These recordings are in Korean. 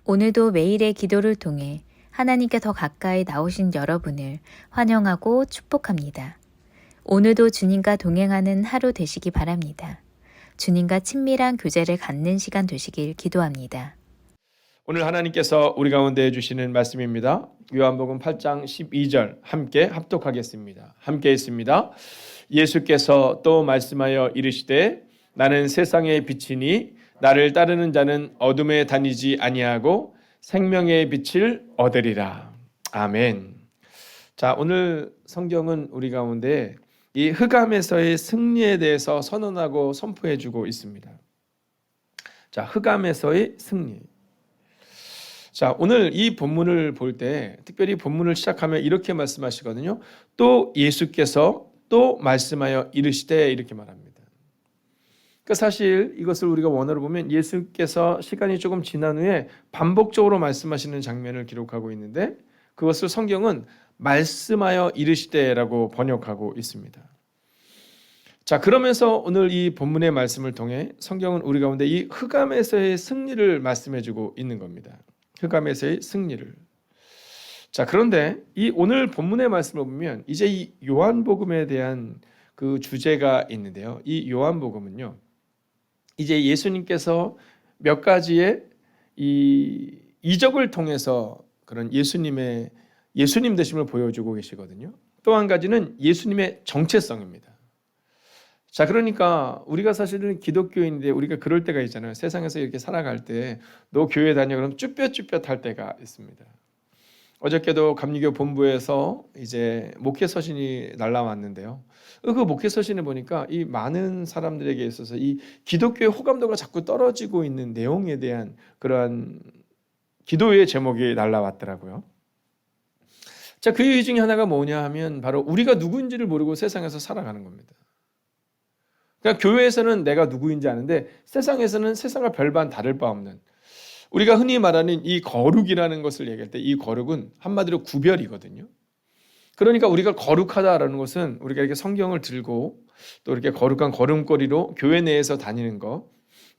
오늘도 매일의 기도를 통해 하나님께 더 가까이 나오신 여러분을 환영하고 축복합니다. 오늘도 주님과 동행하는 하루 되시기 바랍니다. 주님과 친밀한 교제를 갖는 시간 되시길 기도합니다. 오늘 하나님께서 우리 가운데 해주시는 말씀입니다. 요한복음 8장 12절 함께 합독하겠습니다. 함께 있습니다. 예수께서 또 말씀하여 이르시되 나는 세상의 빛이니 나를 따르는 자는 어둠에 다니지 아니하고 생명의 빛을 얻으리라. 아멘. 자, 오늘 성경은 우리 가운데 이 흑암에서의 승리에 대해서 선언하고 선포해주고 있습니다. 자, 흑암에서의 승리. 자, 오늘 이 본문을 볼 때 특별히 본문을 시작하면 이렇게 말씀하시거든요. 또 예수께서 또 말씀하여 이르시되 이렇게 말합니다. 그러니까 사실 이것을 우리가 원어로 보면 예수께서 시간이 조금 지난 후에 반복적으로 말씀하시는 장면을 기록하고 있는데 그것을 성경은 말씀하여 이르시되라고 번역하고 있습니다. 자, 그러면서 오늘 이 본문의 말씀을 통해 성경은 우리 가운데 이 흑암에서의 승리를 말씀해주고 있는 겁니다. 흑암에서의 승리를. 자, 그런데 이 오늘 본문의 말씀을 보면 이제 이 요한복음에 대한 그 주제가 있는데요. 이 요한복음은요, 이제 예수님께서 몇 가지의 이 이적을 통해서 그런 예수님 되심을 보여주고 계시거든요. 또 한 가지는 예수님의 정체성입니다. 자, 그러니까 우리가 사실은 기독교인인데 우리가 그럴 때가 있잖아요. 세상에서 이렇게 살아갈 때 너 교회 다녀 그럼 쭈뼛쭈뼛할 때가 있습니다. 어저께도 감리교 본부에서 이제 목회 서신이 날라왔는데요. 그 목회 서신을 보니까 이 많은 사람들에게 있어서 이 기독교의 호감도가 자꾸 떨어지고 있는 내용에 대한 그러한 기도의 제목이 날라왔더라고요. 자, 그 이유 중에 하나가 뭐냐 하면 바로 우리가 누구인지를 모르고 세상에서 살아가는 겁니다. 그러니까 교회에서는 내가 누구인지 아는데 세상에서는 세상과 별반 다를 바 없는, 우리가 흔히 말하는 이 거룩이라는 것을 얘기할 때 이 거룩은 한마디로 구별이거든요. 그러니까 우리가 거룩하다라는 것은 우리가 이렇게 성경을 들고 또 이렇게 거룩한 걸음걸이로 교회 내에서 다니는 것,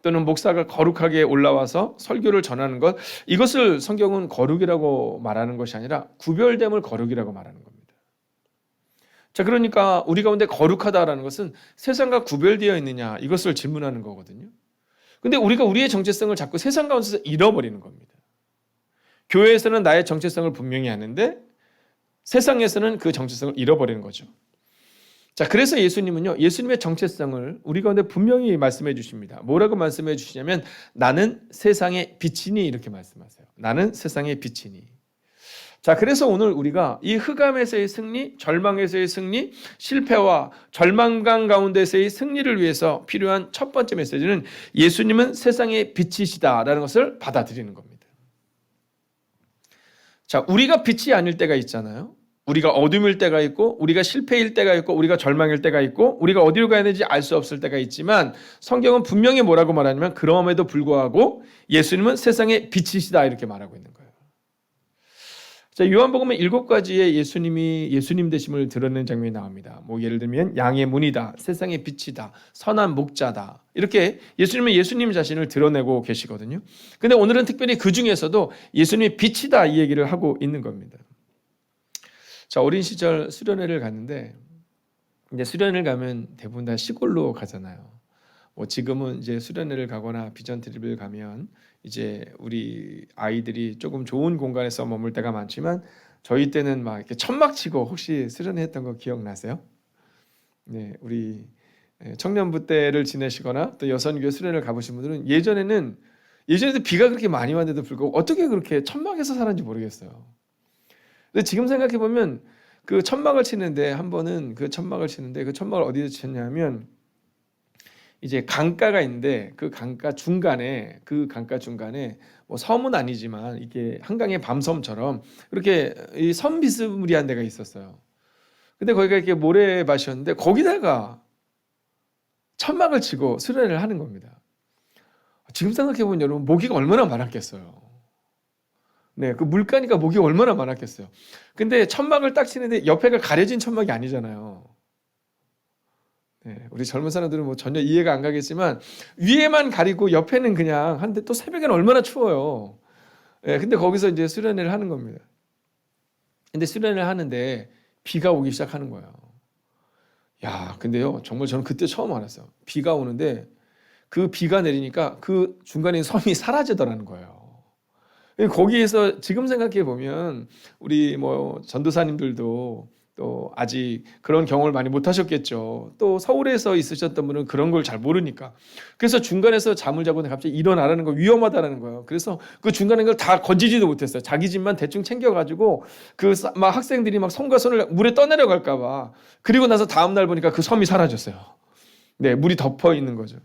또는 목사가 거룩하게 올라와서 설교를 전하는 것, 이것을 성경은 거룩이라고 말하는 것이 아니라 구별됨을 거룩이라고 말하는 겁니다. 자, 그러니까 우리 가운데 거룩하다라는 것은 세상과 구별되어 있느냐, 이것을 질문하는 거거든요. 근데 우리가 우리의 정체성을 자꾸 세상 가운데서 잃어버리는 겁니다. 교회에서는 나의 정체성을 분명히 아는데 세상에서는 그 정체성을 잃어버리는 거죠. 자, 그래서 예수님은요, 예수님의 정체성을 우리 가운데 분명히 말씀해 주십니다. 뭐라고 말씀해 주시냐면 나는 세상의 빛이니 이렇게 말씀하세요. 나는 세상의 빛이니. 자, 그래서 오늘 우리가 이 흑암에서의 승리, 절망에서의 승리, 실패와 절망감 가운데서의 승리를 위해서 필요한 첫 번째 메시지는 예수님은 세상의 빛이시다라는 것을 받아들이는 겁니다. 자, 우리가 빛이 아닐 때가 있잖아요. 우리가 어둠일 때가 있고, 우리가 실패일 때가 있고, 우리가 절망일 때가 있고, 우리가 어디로 가야 되는지 알 수 없을 때가 있지만 성경은 분명히 뭐라고 말하냐면 그럼에도 불구하고 예수님은 세상의 빛이시다 이렇게 말하고 있는 거예요. 자, 요한복음에 7가지의 예수님 되심을 드러내는 장면이 나옵니다. 뭐 예를 들면 양의 문이다, 세상의 빛이다, 선한 목자다, 이렇게 예수님은 예수님 자신을 드러내고 계시거든요. 근데 오늘은 특별히 그 중에서도 예수님이 빛이다 이 얘기를 하고 있는 겁니다. 자, 어린 시절 수련회를 갔는데 이제 수련회를 가면 대부분 다 시골로 가잖아요. 뭐 지금은 이제 수련회를 가거나 비전 트립을 가면 이제 우리 아이들이 조금 좋은 공간에서 머물 때가 많지만 저희 때는 막 이렇게 천막 치고, 혹시 수련회 했던 거 기억나세요? 네, 우리 청년부 때를 지내시거나 또 여선교 수련회를 가보신 분들은 예전에도 비가 그렇게 많이 왔는데도 불구하고 어떻게 그렇게 천막에서 살았는지 모르겠어요. 근데 지금 생각해 보면 그 천막을 치는데 한 번은 그 천막을 어디서 쳤냐면 이제 강가가 있는데 그 강가 중간에 뭐 섬은 아니지만 이게 한강의 밤섬처럼 그렇게 이 섬 비스무리한 데가 있었어요. 근데 거기가 이렇게 모래밭이었는데 거기다가 천막을 치고 수련회를 하는 겁니다. 지금 생각해 보면 여러분 모기가 얼마나 많았겠어요. 네, 그 물가니까 모기가 얼마나 많았겠어요. 근데 천막을 딱 치는데 옆에가 가려진 천막이 아니잖아요. 네, 우리 젊은 사람들은 뭐 전혀 이해가 안 가겠지만 위에만 가리고 옆에는 그냥 한데 또 새벽에는 얼마나 추워요. 예, 근데 거기서 이제 수련회를 하는 겁니다. 근데 수련회를 하는데 비가 오기 시작하는 거예요. 야, 근데요, 정말 저는 그때 처음 알았어요. 비가 오는데 그 비가 내리니까 그 중간에 섬이 사라지더라는 거예요. 거기에서 지금 생각해 보면 우리 뭐 전도사님들도 또 아직 그런 경험을 많이 못 하셨겠죠. 또 서울에서 있으셨던 분은 그런 걸 잘 모르니까. 그래서 중간에서 잠을 자고 갑자기 일어나라는 거 위험하다라는 거예요. 그래서 그 중간에 걸 다 건지지도 못했어요. 자기 집만 대충 챙겨가지고 그 막 학생들이 막 손과 손을 물에 떠내려갈까 봐. 그리고 나서 다음 날 보니까 그 섬이 사라졌어요. 네, 물이 덮어 있는 거죠.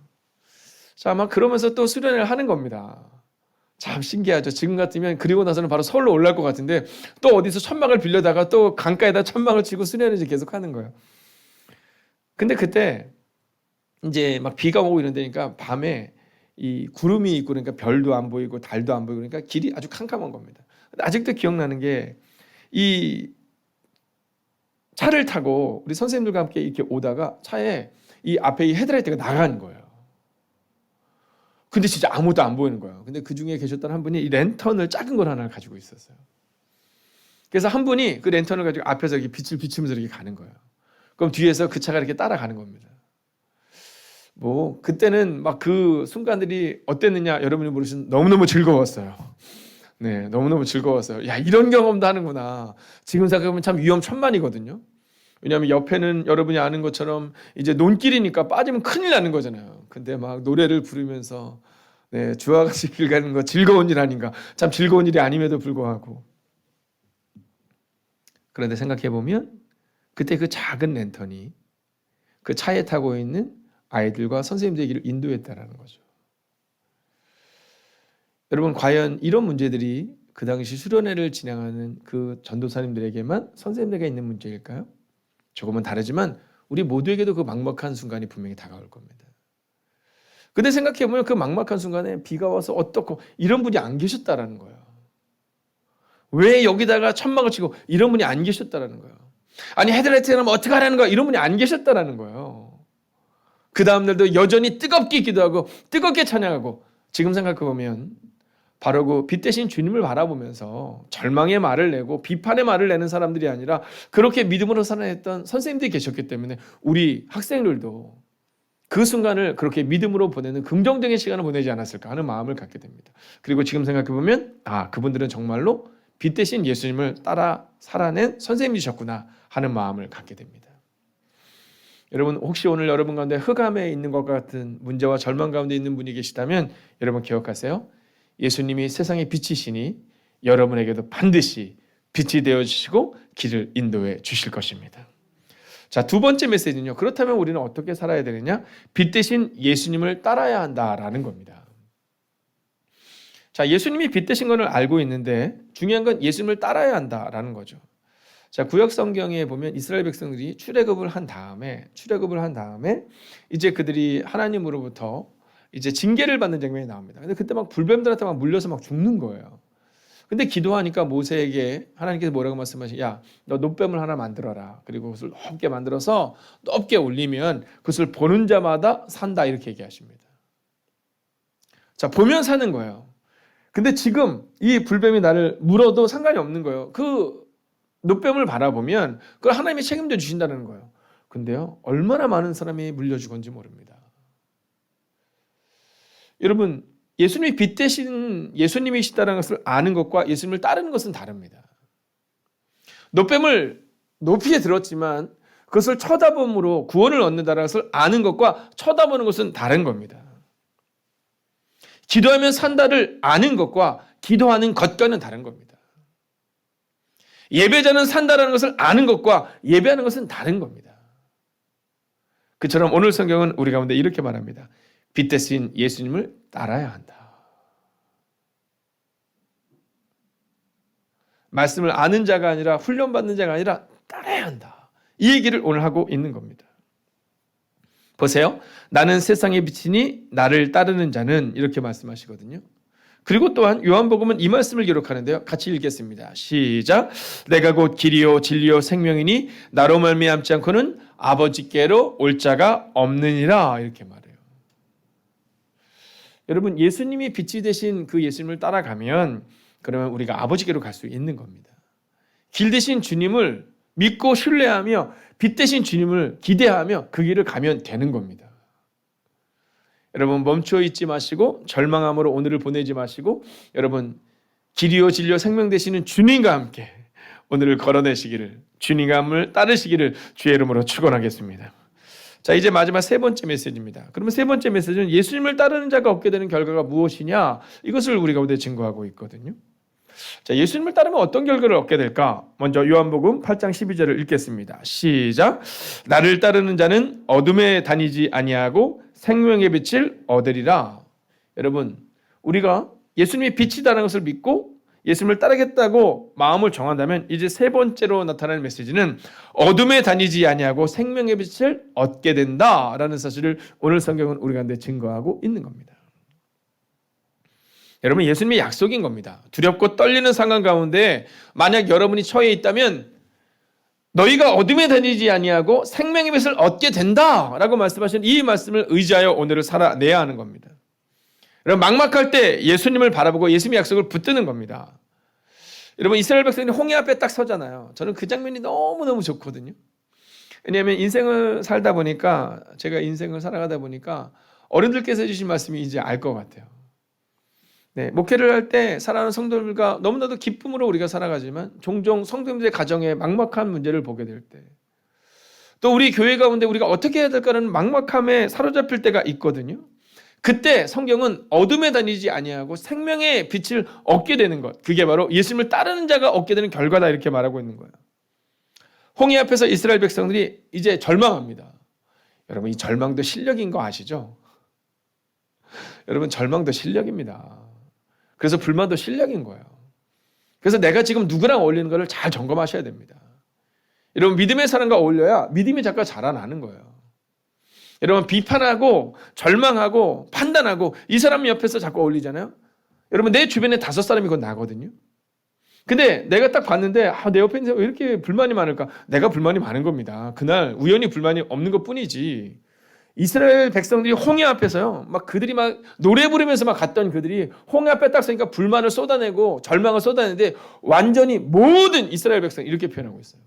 자, 막 그러면서 또 수련회를 하는 겁니다. 참 신기하죠. 지금 같으면 그리고 나서는 바로 서울로 올라갈 것 같은데 또 어디서 천막을 빌려다가 또 강가에다 천막을 치고 수련을 계속 하는 거예요. 근데 그때 이제 막 비가 오고 이런다니까 밤에 이 구름이 있고 그러니까 별도 안 보이고 달도 안 보이고 그러니까 길이 아주 캄캄한 겁니다. 근데 아직도 기억나는 게 이 차를 타고 우리 선생님들과 함께 이렇게 오다가 차에 이 앞에 이 헤드라이트가 나가는 거예요. 근데 진짜 아무도 안 보이는 거예요. 근데 그 중에 계셨던 한 분이 이 랜턴을 작은 걸 하나 가지고 있었어요. 그래서 한 분이 그 랜턴을 가지고 앞에서 이렇게 빛을 비추면서 이렇게 가는 거예요. 그럼 뒤에서 그 차가 이렇게 따라가는 겁니다. 뭐 그때는 막 그 순간들이 어땠느냐 여러분이 모르시는 너무너무 즐거웠어요. 네, 너무너무 즐거웠어요. 야, 이런 경험도 하는구나. 지금 생각하면 참 위험천만이거든요. 왜냐하면 옆에는 여러분이 아는 것처럼 이제 논길이니까 빠지면 큰일 나는 거잖아요. 근데 막 노래를 부르면서 네, 주와 같이 길 가는 거 즐거운 일 아닌가. 참 즐거운 일이 아님에도 불구하고. 그런데 생각해 보면 그때 그 작은 랜턴이 그 차에 타고 있는 아이들과 선생님들의 길을 인도했다라는 거죠. 여러분 과연 이런 문제들이 그 당시 수련회를 진행하는 그 전도사님들에게만 선생님들에게 있는 문제일까요? 조금은 다르지만 우리 모두에게도 그 막막한 순간이 분명히 다가올 겁니다. 근데 생각해보면 그 막막한 순간에 비가 와서 어떻고 이런 분이 안 계셨다라는 거예요. 왜 여기다가 천막을 치고 이런 분이 안 계셨다라는 거예요. 아니 헤드라이트 하면 어떻게 하라는 거야 이런 분이 안 계셨다라는 거예요. 그 다음날도 여전히 뜨겁게 기도하고 뜨겁게 찬양하고 지금 생각해보면 바로 그 빛 대신 주님을 바라보면서 절망의 말을 내고 비판의 말을 내는 사람들이 아니라 그렇게 믿음으로 살아냈던 선생님들이 계셨기 때문에 우리 학생들도 그 순간을 그렇게 믿음으로 보내는 긍정적인 시간을 보내지 않았을까 하는 마음을 갖게 됩니다. 그리고 지금 생각해보면 그분들은 정말로 빛 대신 예수님을 따라 살아낸 선생님이셨구나 하는 마음을 갖게 됩니다. 여러분 혹시 오늘 여러분 가운데 흑암에 있는 것 같은 문제와 절망 가운데 있는 분이 계시다면 여러분 기억하세요. 예수님이 세상의 빛이시니 여러분에게도 반드시 빛이 되어주시고 길을 인도해 주실 것입니다. 자, 두 번째 메시지는요. 그렇다면 우리는 어떻게 살아야 되느냐? 빛 대신 예수님을 따라야 한다라는 겁니다. 자, 예수님이 빛 되신 것을 알고 있는데 중요한 건 예수님을 따라야 한다라는 거죠. 자, 구약 성경에 보면 이스라엘 백성들이 출애굽을 한 다음에 이제 그들이 하나님으로부터 이제 징계를 받는 장면이 나옵니다. 근데 그때 막 불뱀들한테 막 물려서 막 죽는 거예요. 근데 기도하니까 모세에게 하나님께서 뭐라고 말씀하시냐? 야, 너 놋뱀을 하나 만들어라. 그리고 그것을 높게 만들어서 높게 올리면 그것을 보는 자마다 산다 이렇게 얘기하십니다. 자, 보면 사는 거예요. 근데 지금 이 불뱀이 나를 물어도 상관이 없는 거예요. 그 놋뱀을 바라보면 그걸 하나님이 책임져 주신다는 거예요. 근데요, 얼마나 많은 사람이 물려 죽었는지 모릅니다. 여러분, 예수님이 빛 대신 예수님이시다는 것을 아는 것과 예수님을 따르는 것은 다릅니다. 놋뱀을 높이에 들었지만 그것을 쳐다봄으로 구원을 얻는다는 것을 아는 것과 쳐다보는 것은 다른 겁니다. 기도하면 산다를 아는 것과 기도하는 것과는 다른 겁니다. 예배자는 산다라는 것을 아는 것과 예배하는 것은 다른 겁니다. 그처럼 오늘 성경은 우리 가운데 이렇게 말합니다. 빛 대신 예수님을 따라야 한다. 말씀을 아는 자가 아니라 훈련받는 자가 아니라 따라야 한다. 이 얘기를 오늘 하고 있는 겁니다. 보세요. 나는 세상의 빛이니 나를 따르는 자는 이렇게 말씀하시거든요. 그리고 또한 요한복음은 이 말씀을 기록하는데요. 같이 읽겠습니다. 시작. 내가 곧 길이요 진리요 생명이니 나로 말미암지 않고는 아버지께로 올 자가 없느니라 이렇게 말해요. 여러분 예수님이 빛이 되신 그 예수님을 따라가면 그러면 우리가 아버지께로 갈 수 있는 겁니다. 길 대신 주님을 믿고 신뢰하며 빛 대신 주님을 기대하며 그 길을 가면 되는 겁니다. 여러분 멈춰 있지 마시고 절망함으로 오늘을 보내지 마시고 여러분 길이요 진리요 생명 되시는 주님과 함께 오늘을 걸어내시기를 주님을 따르시기를 주의 이름으로 축원하겠습니다. 자 이제 마지막 세 번째 메시지입니다. 그러면 세 번째 메시지는 예수님을 따르는 자가 얻게 되는 결과가 무엇이냐 이것을 우리 가운데 증거하고 있거든요. 자 예수님을 따르면 어떤 결과를 얻게 될까? 먼저 요한복음 8장 12절을 읽겠습니다. 시작. 나를 따르는 자는 어둠에 다니지 아니하고 생명의 빛을 얻으리라. 여러분 우리가 예수님이 빛이다라는 것을 믿고 예수님을 따르겠다고 마음을 정한다면 이제 세 번째로 나타나는 메시지는 어둠에 다니지 아니하고 생명의 빛을 얻게 된다라는 사실을 오늘 성경은 우리 가운데 증거하고 있는 겁니다. 여러분 예수님의 약속인 겁니다. 두렵고 떨리는 상황 가운데 만약 여러분이 처해 있다면 너희가 어둠에 다니지 아니하고 생명의 빛을 얻게 된다라고 말씀하신 이 말씀을 의지하여 오늘을 살아내야 하는 겁니다. 여러분 막막할 때 예수님을 바라보고 예수님의 약속을 붙드는 겁니다. 여러분 이스라엘 백성이 홍해 앞에 딱 서잖아요. 저는 그 장면이 너무너무 좋거든요. 왜냐하면 인생을 살다 보니까 제가 인생을 살아가다 보니까 어른들께서 해주신 말씀이 이제 알 것 같아요. 네, 목회를 할 때 살아가는 성도들과 너무나도 기쁨으로 우리가 살아가지만 종종 성도님들의 가정에 막막한 문제를 보게 될 때 또 우리 교회 가운데 우리가 어떻게 해야 될까라는 막막함에 사로잡힐 때가 있거든요. 그때 성경은 어둠에 다니지 아니하고 생명의 빛을 얻게 되는 것 그게 바로 예수님을 따르는 자가 얻게 되는 결과다 이렇게 말하고 있는 거예요. 홍해 앞에서 이스라엘 백성들이 이제 절망합니다. 여러분 이 절망도 실력인 거 아시죠? 여러분 절망도 실력입니다. 그래서 불만도 실력인 거예요. 그래서 내가 지금 누구랑 어울리는 것을 잘 점검하셔야 됩니다. 여러분 믿음의 사람과 어울려야 믿음이 자꾸 자라나는 거예요. 여러분 비판하고 절망하고 판단하고 이 사람 옆에서 자꾸 어울리잖아요. 여러분 내 주변에 5사람이 곧 나거든요. 근데 내가 딱 봤는데 내 옆에 있는 사람 왜 이렇게 불만이 많을까? 내가 불만이 많은 겁니다. 그날 우연히 불만이 없는 것뿐이지. 이스라엘 백성들이 홍해 앞에서요. 막 그들이 막 노래 부르면서 막 갔던 그들이 홍해 앞에 딱 서니까 불만을 쏟아내고 절망을 쏟아내는데 완전히 모든 이스라엘 백성 이렇게 표현하고 있어요.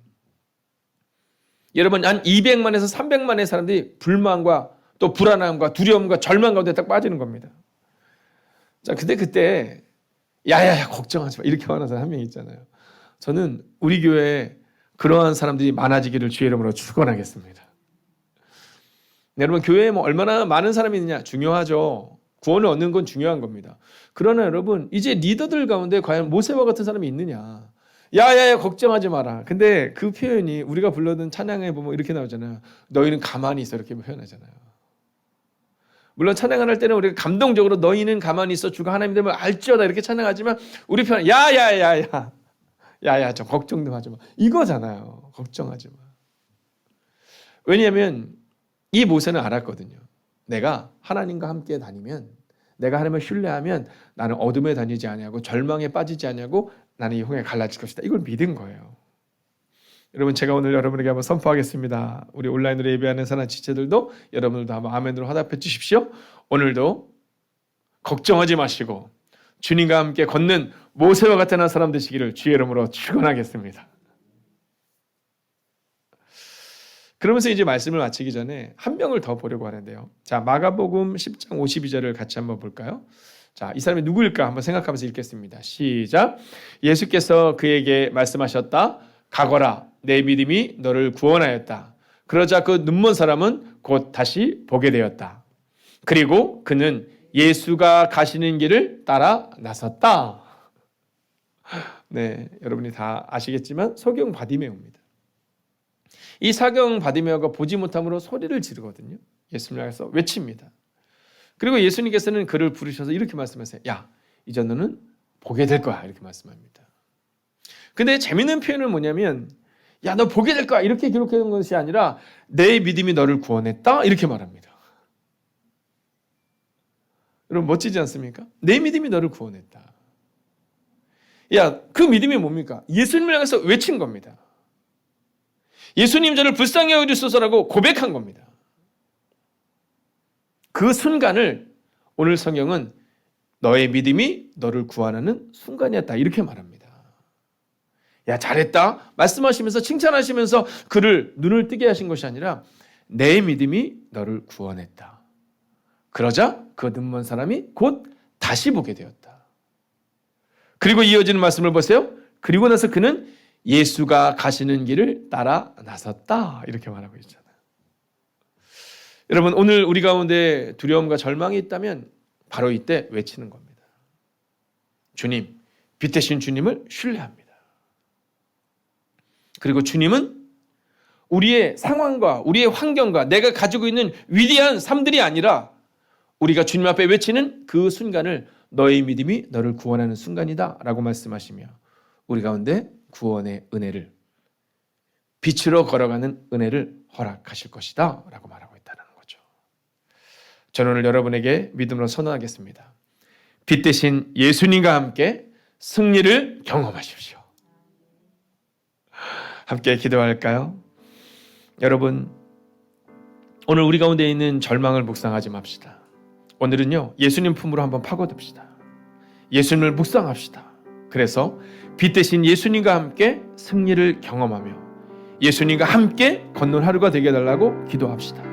여러분 한 200만에서 300만의 사람들이 불만과 또 불안함과 두려움과 절망 가운데 딱 빠지는 겁니다. 자, 근데 그때 야야야 걱정하지 마 이렇게 말하는 사람 한 명 있잖아요. 저는 우리 교회에 그러한 사람들이 많아지기를 주의 이름으로 축원하겠습니다. 여러분 교회에 뭐 얼마나 많은 사람이 있느냐 중요하죠. 구원을 얻는 건 중요한 겁니다. 그러나 여러분 이제 리더들 가운데 과연 모세와 같은 사람이 있느냐? 야야야 걱정하지 마라. 근데 그 표현이 우리가 불렀던 찬양에 보면 이렇게 나오잖아요. 너희는 가만히 있어 이렇게 표현하잖아요. 물론 찬양을 할 때는 우리가 감동적으로 너희는 가만히 있어 주가 하나님 됨을 알지어다 이렇게 찬양하지만 우리 표현 야야 좀 걱정 좀 하지 마 이거잖아요. 걱정하지 마. 왜냐하면 이 모세는 알았거든요. 내가 하나님과 함께 다니면 내가 하나님을 신뢰하면 나는 어둠에 다니지 아니하고 절망에 빠지지 아니하고 나는 이 홍해 갈라질 것이다. 이걸 믿은 거예요. 여러분 제가 오늘 여러분에게 한번 선포하겠습니다. 우리 온라인으로 예배하는 사랑 지체들도 여러분들도 한번 아멘으로 화답해 주십시오. 오늘도 걱정하지 마시고 주님과 함께 걷는 모세와 같은 한 사람 되시기를 주의 이름으로 축원하겠습니다. 그러면서 이제 말씀을 마치기 전에 한 명을 더 보려고 하는데요. 자, 마가복음 10장 52절을 같이 한번 볼까요? 자, 이 사람이 누구일까 한번 생각하면서 읽겠습니다. 시작. 예수께서 그에게 말씀하셨다. 가거라. 내 믿음이 너를 구원하였다. 그러자 그 눈먼 사람은 곧 다시 보게 되었다. 그리고 그는 예수가 가시는 길을 따라 나섰다. 네, 여러분이 다 아시겠지만 소경 바디메오입니다. 이 사경 바디메오가 보지 못함으로 소리를 지르거든요. 예수님을 향해서 외칩니다. 그리고 예수님께서는 그를 부르셔서 이렇게 말씀하세요. 야, 이제 너는 보게 될 거야. 이렇게 말씀합니다. 근데 재밌는 표현은 뭐냐면 야, 너 보게 될 거야. 이렇게 기록해 놓은 것이 아니라 내 믿음이 너를 구원했다. 이렇게 말합니다. 여러분 멋지지 않습니까? 내 믿음이 너를 구원했다. 야, 그 믿음이 뭡니까? 예수님을 향해서 외친 겁니다. 예수님 저를 불쌍히 여기소서라고 고백한 겁니다. 그 순간을 오늘 성경은 너의 믿음이 너를 구원하는 순간이었다. 이렇게 말합니다. 야, 잘했다. 말씀하시면서 칭찬하시면서 그를 눈을 뜨게 하신 것이 아니라 내 믿음이 너를 구원했다. 그러자 그 눈먼 사람이 곧 다시 보게 되었다. 그리고 이어지는 말씀을 보세요. 그리고 나서 그는 예수가 가시는 길을 따라 나섰다. 이렇게 말하고 있잖아요. 여러분, 오늘 우리 가운데 두려움과 절망이 있다면 바로 이때 외치는 겁니다. 주님, 빛 대신 주님을 신뢰합니다. 그리고 주님은 우리의 상황과 우리의 환경과 내가 가지고 있는 위대한 삶들이 아니라 우리가 주님 앞에 외치는 그 순간을 너의 믿음이 너를 구원하는 순간이다 라고 말씀하시며 우리 가운데 구원의 은혜를, 빛으로 걸어가는 은혜를 허락하실 것이다 라고 말하고 있다는 거죠. 저는 오늘 여러분에게 믿음으로 선언하겠습니다. 빛 대신 예수님과 함께 승리를 경험하십시오. 함께 기도할까요? 여러분, 오늘 우리 가운데 있는 절망을 묵상하지 맙시다. 오늘은요, 예수님 품으로 한번 파고듭시다. 예수님을 묵상합시다. 그래서 빛 대신 예수님과 함께 승리를 경험하며 예수님과 함께 걷는 하루가 되게 해달라고 기도합시다.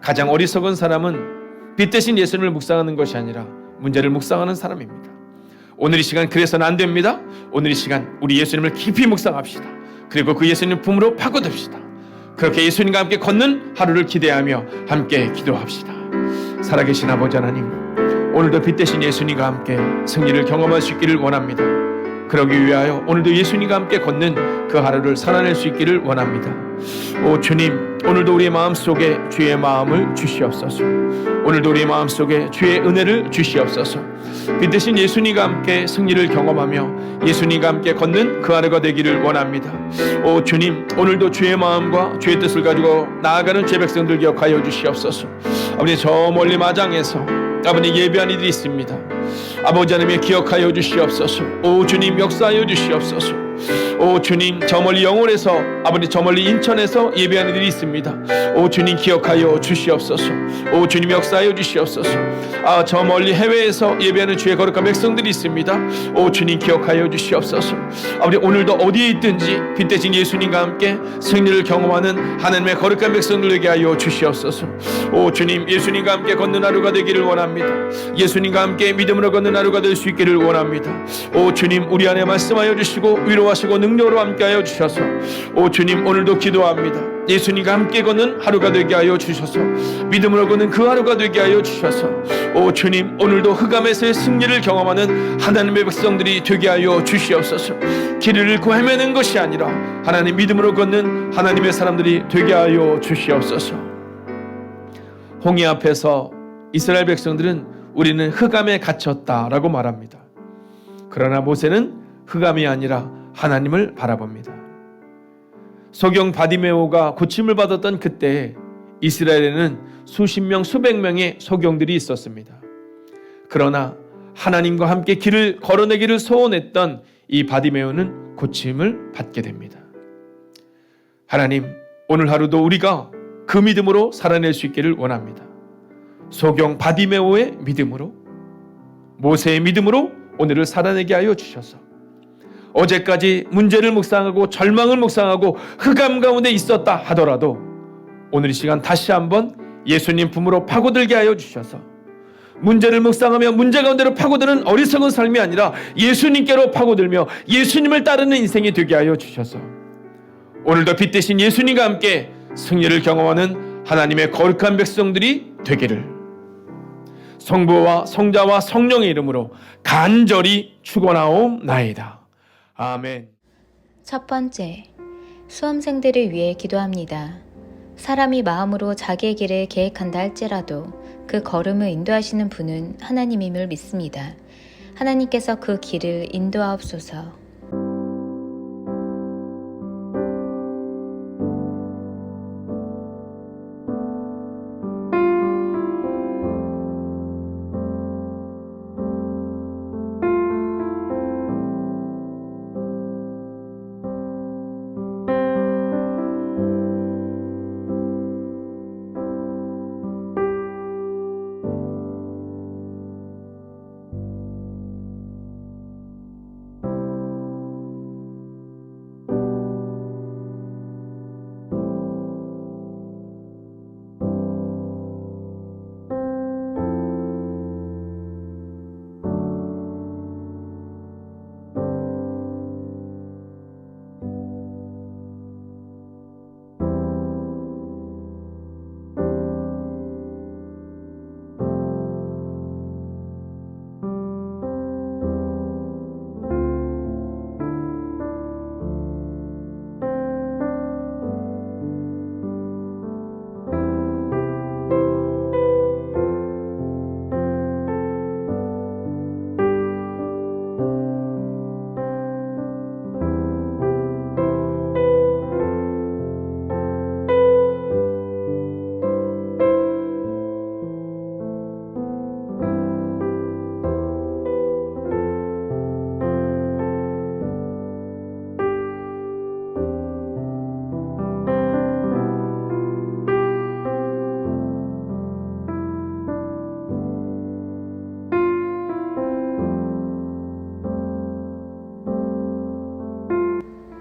가장 어리석은 사람은 빛 대신 예수님을 묵상하는 것이 아니라 문제를 묵상하는 사람입니다. 오늘 이 시간 그래서는 안 됩니다. 오늘 이 시간 우리 예수님을 깊이 묵상합시다. 그리고 그 예수님 품으로 파고듭시다. 그렇게 예수님과 함께 걷는 하루를 기대하며 함께 기도합시다. 살아계신 아버지 하나님, 오늘도 빛 대신 예수님과 함께 승리를 경험할 수 있기를 원합니다. 그러기 위하여 오늘도 예수님과 함께 걷는 그 하루를 살아낼 수 있기를 원합니다. 오 주님, 오늘도 우리의 마음속에 주의 마음을 주시옵소서. 오늘도 우리의 마음속에 주의 은혜를 주시옵소서. 빛 대신 예수님과 함께 승리를 경험하며 예수님과 함께 걷는 그 하루가 되기를 원합니다. 오 주님, 오늘도 주의 마음과 주의 뜻을 가지고 나아가는 제 백성들 기억하여 주시옵소서. 아버지, 저 멀리 마장에서 아버지 예배한 이들이 있습니다. 아버지 하나님 기억하여 주시옵소서. 오 주님, 역사하여 주시옵소서. 오 주님, 저 멀리 영월에서 아버지 저 멀리 인천에서 예배하는 이들이 있습니다. 오 주님, 기억하여 주시옵소서. 오 주님, 역사하여 주시옵소서. 저 멀리 해외에서 예배하는 주의 거룩한 백성들이 있습니다. 오 주님, 기억하여 주시옵소서. 아버지, 오늘도 어디에 있든지 빛 대신 예수님과 함께 승리를 경험하는 하나님의 거룩한 백성들에게 하여 주시옵소서. 오 주님, 예수님과 함께 걷는 하루가 되기를 원합니다. 예수님과 함께 믿음으로 걷는 하루가 될 수 있기를 원합니다. 오 주님, 우리 안에 말씀하여 주시고 위로하시고 능력으로 함께하여 주셔서 오 주님, 오늘도 기도합니다. 예수님과 함께 걷는 하루가 되게 하여 주셔서 믿음으로 걷는 그 하루가 되게 하여 주셔서 오 주님, 오늘도 흑암에서의 승리를 경험하는 하나님의 백성들이 되게 하여 주시옵소서. 길을 잃고 헤매는 것이 아니라 하나님 믿음으로 걷는 하나님의 사람들이 되게 하여 주시옵소서. 홍해 앞에서 이스라엘 백성들은 우리는 흑암에 갇혔다라고 말합니다. 그러나 모세는 흑암이 아니라 하나님을 바라봅니다. 소경 바디메오가 고침을 받았던 그때 이스라엘에는 수십 명, 수백 명의 소경들이 있었습니다. 그러나 하나님과 함께 길을 걸어내기를 소원했던 이 바디메오는 고침을 받게 됩니다. 하나님, 오늘 하루도 우리가 그 믿음으로 살아낼 수 있기를 원합니다. 소경 바디메오의 믿음으로, 모세의 믿음으로 오늘을 살아내게 하여 주셔서 어제까지 문제를 묵상하고 절망을 묵상하고 흑암 가운데 있었다 하더라도 오늘 이 시간 다시 한번 예수님 품으로 파고들게 하여 주셔서 문제를 묵상하며 문제 가운데로 파고드는 어리석은 삶이 아니라 예수님께로 파고들며 예수님을 따르는 인생이 되게 하여 주셔서 오늘도 빛 대신 예수님과 함께 승리를 경험하는 하나님의 거룩한 백성들이 되기를 성부와 성자와 성령의 이름으로 간절히 축원하옵나이다. 아멘. 첫 번째, 수험생들을 위해 기도합니다. 사람이 마음으로 자기의 길을 계획한다 할지라도 그 걸음을 인도하시는 분은 하나님임을 믿습니다. 하나님께서 그 길을 인도하옵소서.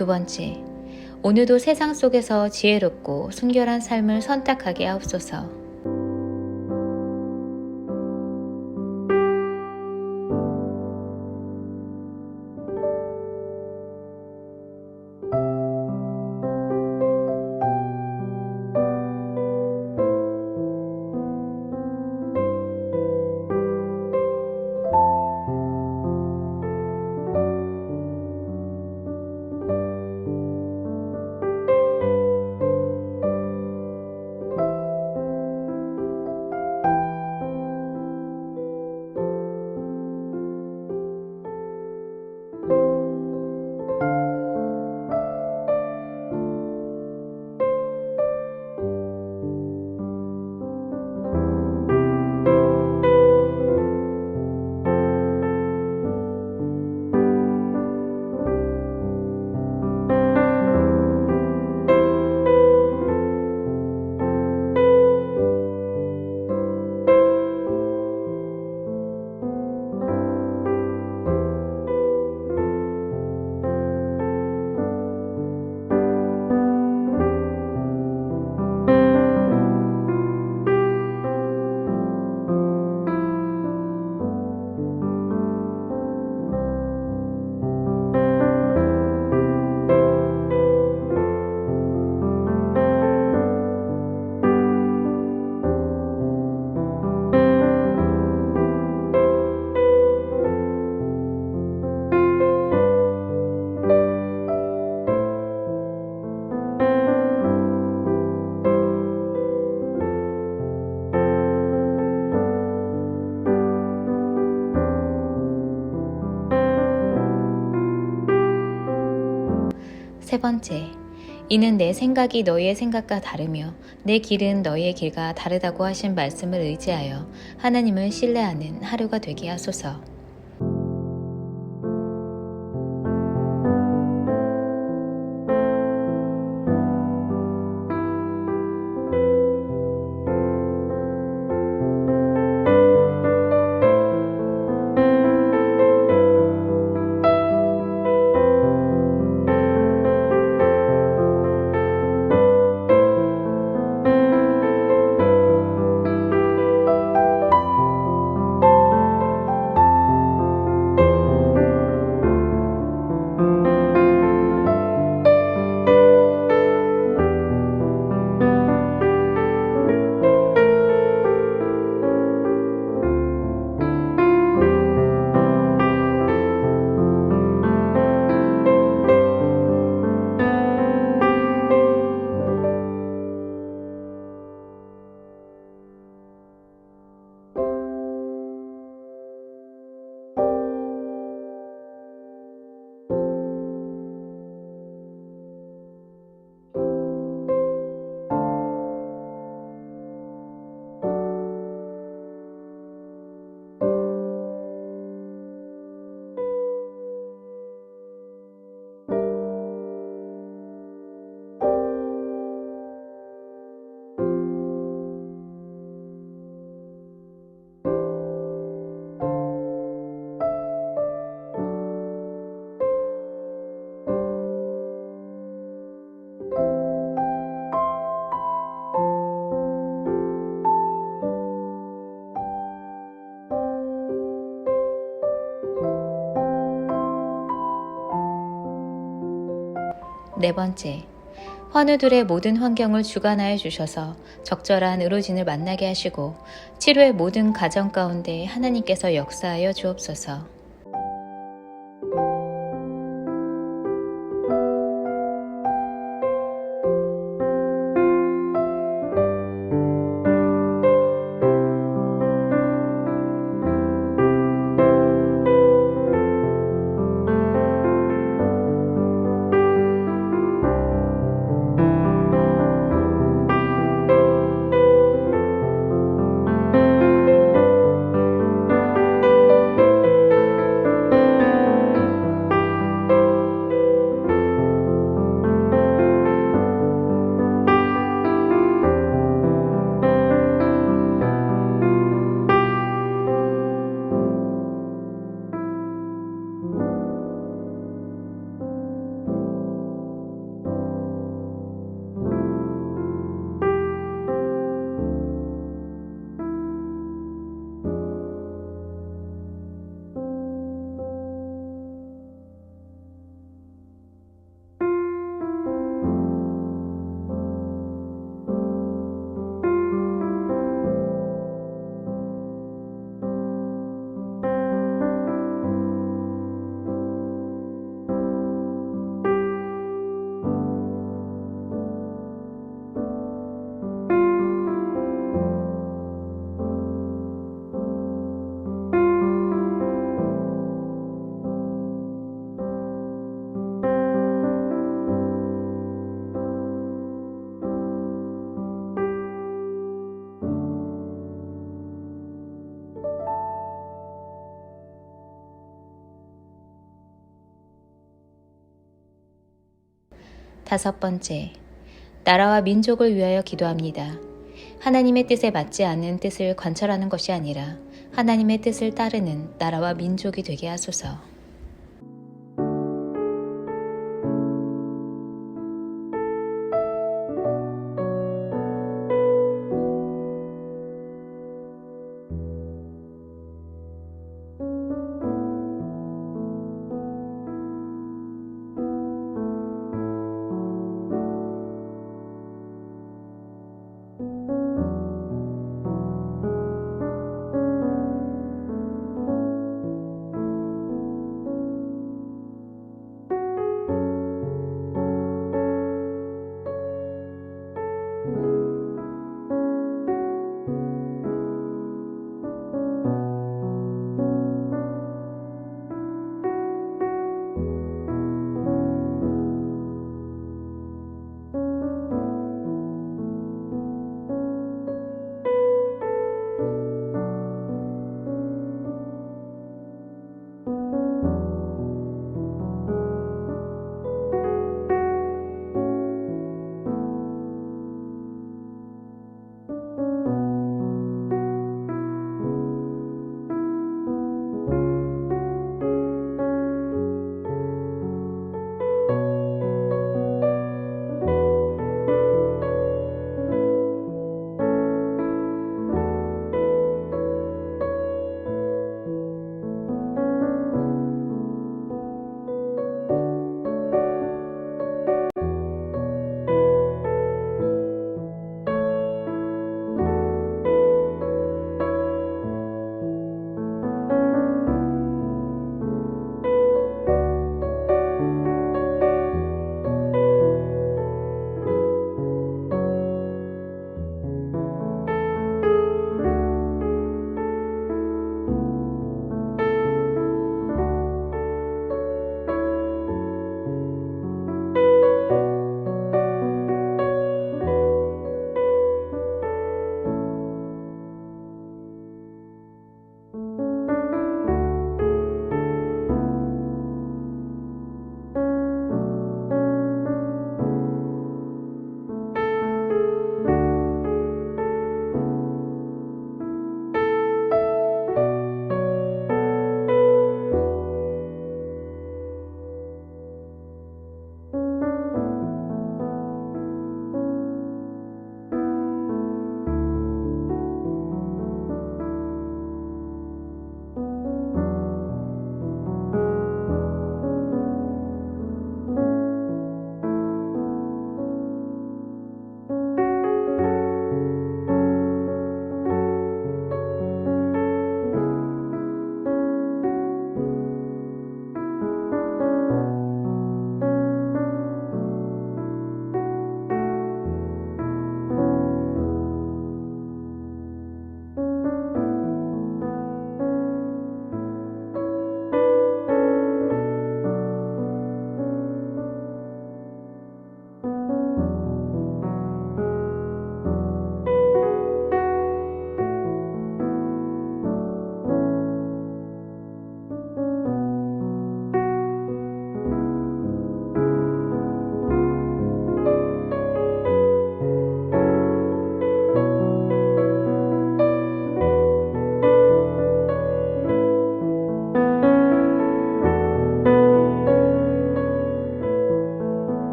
두 번째, 오늘도 세상 속에서 지혜롭고 순결한 삶을 선택하게 하옵소서. 세 번째, 이는 내 생각이 너희의 생각과 다르며 내 길은 너희의 길과 다르다고 하신 말씀을 의지하여 하나님을 신뢰하는 하루가 되게 하소서. 네 번째, 환우들의 모든 환경을 주관하여 주셔서 적절한 의료진을 만나게 하시고 치료의 모든 과정 가운데 하나님께서 역사하여 주옵소서. 5번째, 나라와 민족을 위하여 기도합니다. 하나님의 뜻에 맞지 않는 뜻을 관철하는 것이 아니라 하나님의 뜻을 따르는 나라와 민족이 되게 하소서.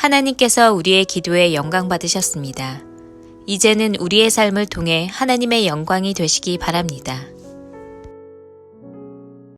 하나님께서 우리의 기도에 영광 받으셨습니다. 이제는 우리의 삶을 통해 하나님의 영광이 되시기 바랍니다.